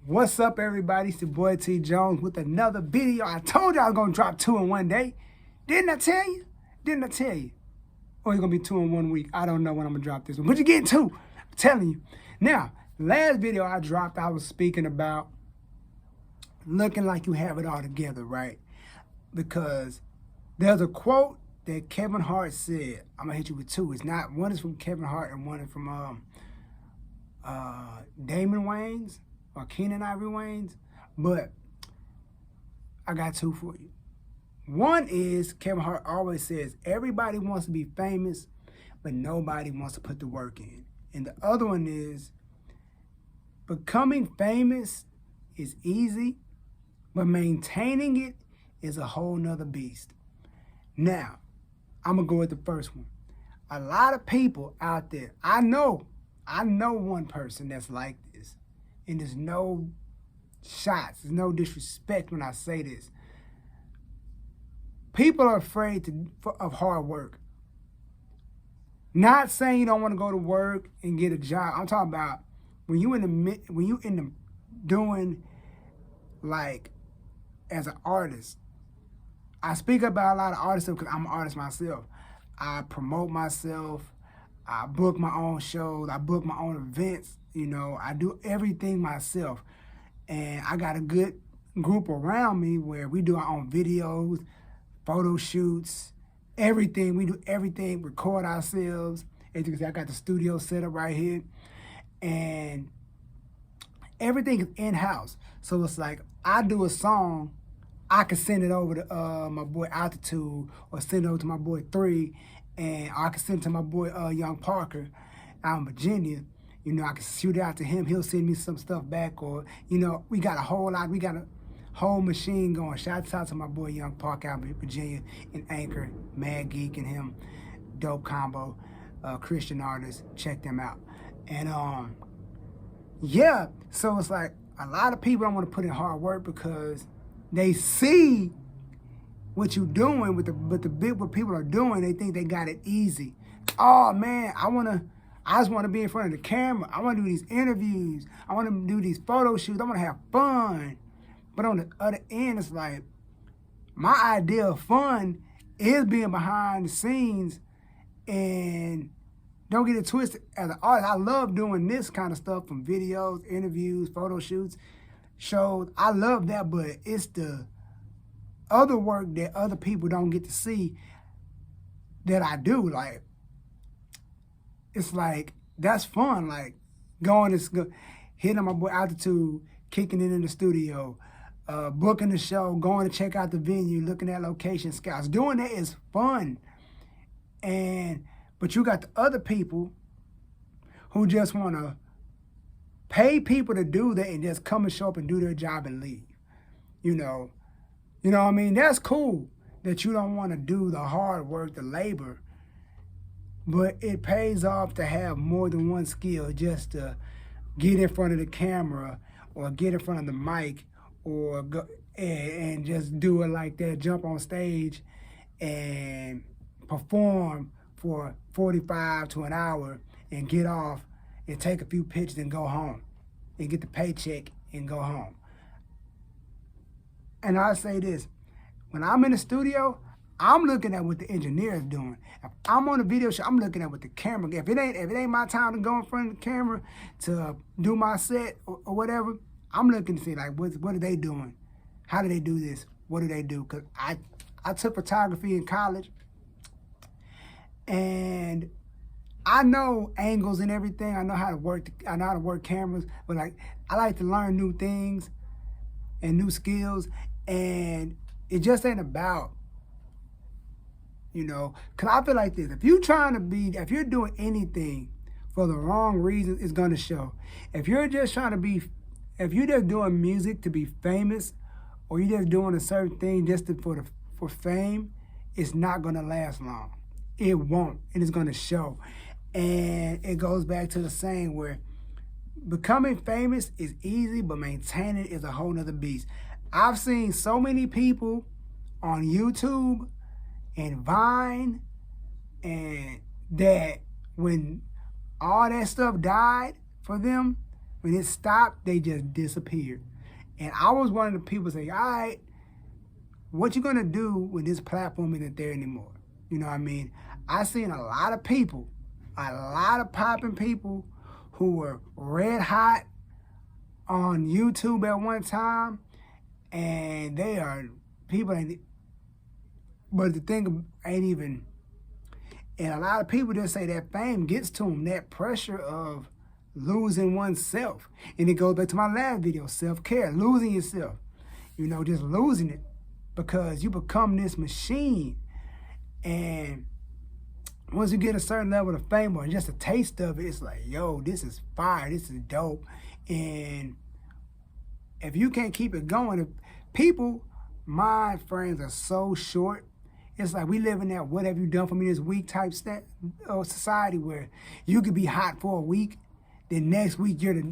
What's up, everybody? It's your boy T Jones with another video. I told you I was going to drop 2 in one day. Didn't I tell you? Or it's going to be 2 in 1 week. I don't know when I'm going to drop this one. But you're getting 2. I'm telling you. Now, last video I dropped, I was speaking about looking like you have it all together, right? Because there's a quote that Kevin Hart said. I'm going to hit you with 2. One is from Kevin Hart and one is from Damon Wayans. Or Keenan Ivory Wayans, but I got 2 for you. One is Kevin Hart always says, everybody wants to be famous, but nobody wants to put the work in. And the other one is, becoming famous is easy, but maintaining it is a whole nother beast. Now, I'm gonna go with the first one. A lot of people out there, I know one person that's like this. And there's no shots, there's no disrespect when I say this. People are afraid of hard work. Not saying you don't want to go to work and get a job. I'm talking about when you doing like as an artist. I speak about a lot of artists because I'm an artist myself. I promote myself. I book my own shows. I book my own events. You know, I do everything myself. And I got a good group around me where we do our own videos, photo shoots, everything. We do everything, record ourselves. As you can see, I got the studio set up right here. And everything is in-house. So it's like, I do a song, I can send it over to my boy Altitude or send it over to my boy 3. And I can send it to my boy Young Parker out in Virginia. You know, I can shoot it out to him. He'll send me some stuff back. Or, you know, we got a whole machine going. Shout out to my boy Young Parker out in Virginia and Anchor, Mad Geek and him. Dope combo, Christian artists. Check them out. And, yeah, so it's like a lot of people don't want to put in hard work because they see what you're doing what people are doing. They think they got it easy. Oh man, I just want to be in front of the camera. I want to do these interviews. I want to do these photo shoots. I want to have fun. But on the other end, it's like my idea of fun is being behind the scenes. And don't get it twisted. As an artist, I love doing this kind of stuff from videos, interviews, photo shoots, shows. I love that, but it's the other work that other people don't get to see that I do. Like, it's like, that's fun. Like, hitting my boy Altitude, kicking it in the studio, booking the show, going to check out the venue, looking at location scouts. Doing that is fun. But you got the other people who just want to pay people to do that and just come and show up and do their job and leave. You know what I mean? That's cool that you don't want to do the hard work, the labor, but it pays off to have more than one skill just to get in front of the camera or get in front of the mic or go and just do it like that, jump on stage and perform for 45 to an hour and get off and take a few pictures and go home and get the paycheck and go home. And I say this, when I'm in the studio, I'm looking at what the engineer is doing. If I'm on a video show, I'm looking at what the camera. If it ain't my time to go in front of the camera to do my set or whatever, I'm looking to see like what are they doing? How do they do this? What do they do? Cause I took photography in college, and I know angles and everything. I know how to work cameras, but like I like to learn new things and new skills, and it just ain't about, because I feel like this. If you're doing anything for the wrong reason, it's going to show. If you're just doing music to be famous, or you're just doing a certain thing just for fame, it's not going to last long. It won't, and it's going to show. And it goes back to the saying where becoming famous is easy, but maintaining is a whole nother beast. I've seen so many people on YouTube and Vine, and that when all that stuff died for them, When it stopped, they just disappeared. And I was one of the people say, all right, what you gonna do when this platform isn't there anymore? You know what I mean? I seen a lot of people, a lot of popping people who were red hot on YouTube at one time, and they are people ain't, but the thing ain't even, and a lot of people just say that fame gets to them, that pressure of losing oneself. And it goes back to my last video, self-care, losing yourself, you know, just losing it because you become this machine. And once you get a certain level of fame or just a taste of it, it's like, yo, this is fire, this is dope. And if you can't keep it going, if people, mind frames are so short. It's like we live in that what have you done for me this week type society where you could be hot for a week, then next week you're the,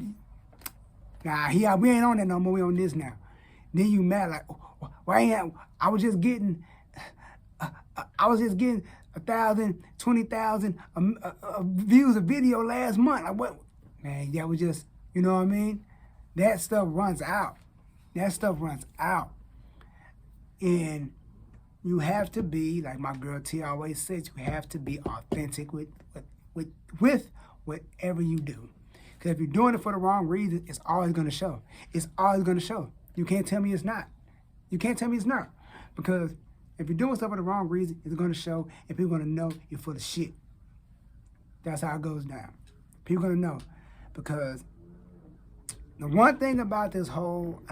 we ain't on that no more, we on this now. Then you mad like, why ain't I was just getting 1,000, 20,000 views of video last month. Like what? Man, that was just, you know what I mean? That stuff runs out. That stuff runs out. And you have to be, like my girl T always says, you have to be authentic with whatever you do. Because if you're doing it for the wrong reason, it's always going to show. It's always going to show. You can't tell me it's not. You can't tell me it's not. Because if you're doing stuff for the wrong reason, it's going to show, and people are going to know you're full of shit. That's how it goes down. People are going to know. Because the one thing about this whole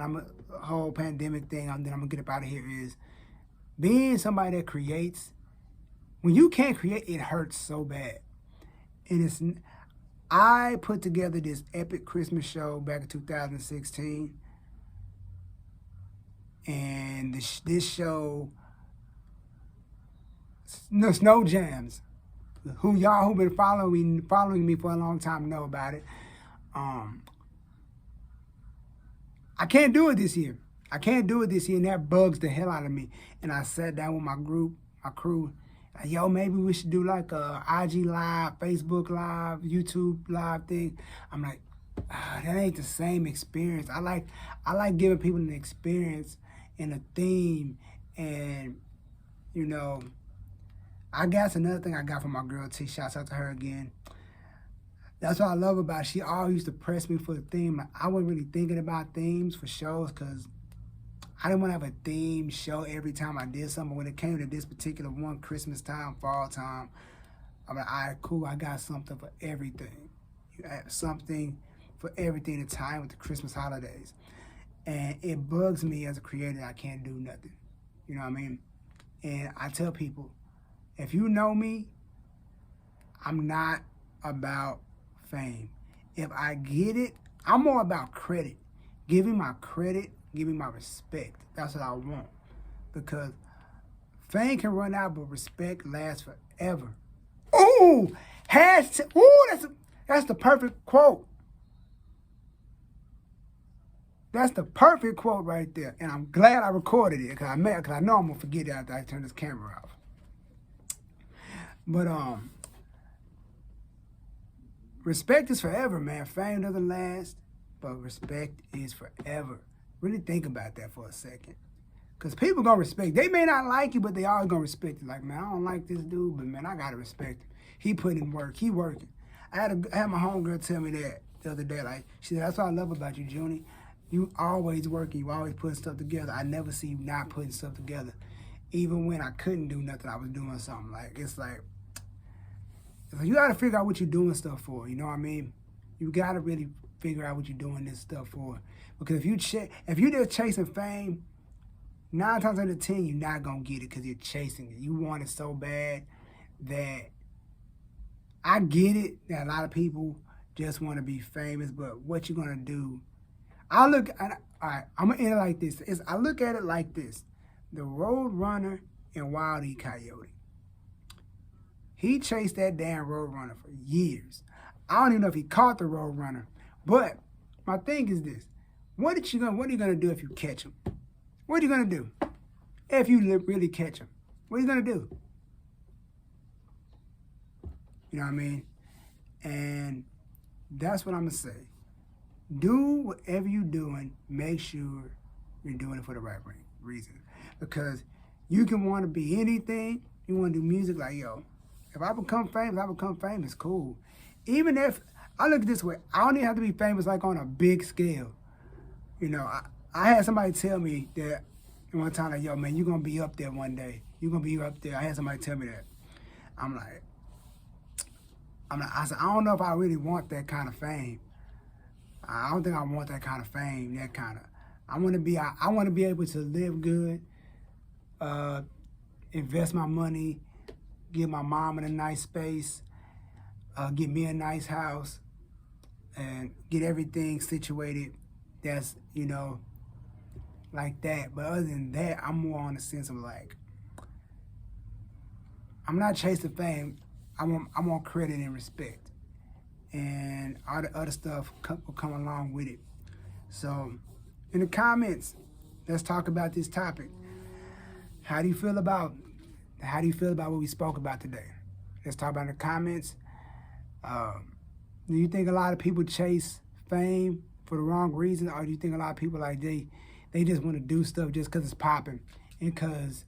pandemic thing, then I'm going to get up out of here, is being somebody that creates. When you can't create, it hurts so bad. And I put together this epic Christmas show back in 2016. And this show, Snow Jams, who been following me for a long time know about it. I can't do it this year. And that bugs the hell out of me. And I sat down with my crew, like, yo, maybe we should do like a IG Live, Facebook Live, YouTube Live thing. I'm like, that ain't the same experience. I like giving people an experience and a theme. And, you know, I guess another thing I got from my girl T, shouts out to her again. That's what I love about it. She always used to press me for the theme. Like, I wasn't really thinking about themes for shows because I didn't want to have a theme show every time I did something. When it came to this particular one, Christmas time, fall time, I'm like, all right, cool, I got something for everything. You have something for everything to time with the Christmas holidays. And it bugs me as a creator, I can't do nothing. You know what I mean? And I tell people, if you know me, I'm not about fame. If I get it, I'm more about credit. Giving my credit, giving my respect. That's what I want. Because fame can run out, but respect lasts forever. Ooh! That's the perfect quote. That's the perfect quote right there. And I'm glad I recorded it because I know I'm going to forget it after I turn this camera off. But respect is forever, man. Fame doesn't last, but respect is forever. Really think about that for a second. Because people going to respect. They may not like you, but they always going to respect you. Like, man, I don't like this dude, but, man, I got to respect him. He put in work. He working. I had my homegirl tell me that the other day. Like, she said, that's what I love about you, Junie. You always working. You always putting stuff together. I never see you not putting stuff together. Even when I couldn't do nothing, I was doing something. Like, it's like you got to figure out what you're doing stuff for. You know what I mean? You got to really figure out what you're doing this stuff for. Because if you're just chasing fame, 9 times out of 10, you're not going to get it because you're chasing it. You want it so bad that I get it that a lot of people just want to be famous, but what you going to do? All right, I'm going to end it like this. I look at it like this. The Road Runner and Wild E. Coyote. He chased that damn Road Runner for years. I don't even know if he caught the Road Runner. But my thing is this. What are you gonna do if you catch him? What are you gonna do if you really catch him? What are you gonna do? You know what I mean? And that's what I'm gonna say. do whatever you're doing, make sure you're doing it for the right reason. Because you can want to be anything. You want to do music like, yo, if I become famous, cool. Even if, I look at it this way, I don't even have to be famous like on a big scale. You know, I had somebody tell me that one time, like, yo, man, you're going to be up there one day. You're going to be up there. I had somebody tell me that. I said, I don't know if I really want that kind of fame. I don't think I want that kind of fame, I want to be able to live good, invest my money, give my mom in a nice space, get me a nice house, and get everything situated that's, you know, like that. But other than that, I'm more on the sense of like, I'm not chasing fame. I want credit and respect. And all the other stuff will come along with it. So, in the comments, let's talk about this topic. How do you feel about what we spoke about today? Let's talk about it in the comments. Do you think a lot of people chase fame for the wrong reason, or do you think a lot of people like they just want to do stuff just because it's popping and because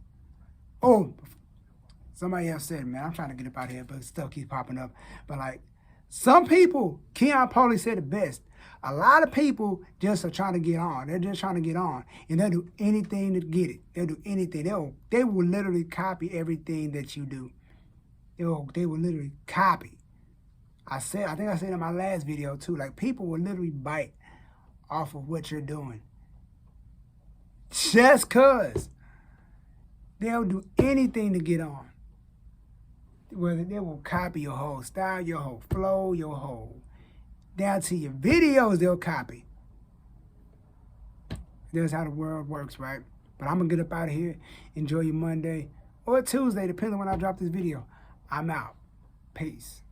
somebody else said, man, I'm trying to get up out here, but stuff keeps popping up. But like, some people, Keon Polly said it best. A lot of people just are trying to get on. They're just trying to get on. And they'll do anything to get it. They'll do anything. They will literally copy everything that you do. They will literally copy. I think I said in my last video too, like people will literally bite off of what you're doing. Just cause. They'll do anything to get on. Whether they will copy your whole style, your whole flow, your whole, down to your videos, they'll copy. That's how the world works, right? But I'm going to get up out of here. Enjoy your Monday or Tuesday, depending on when I drop this video. I'm out. Peace.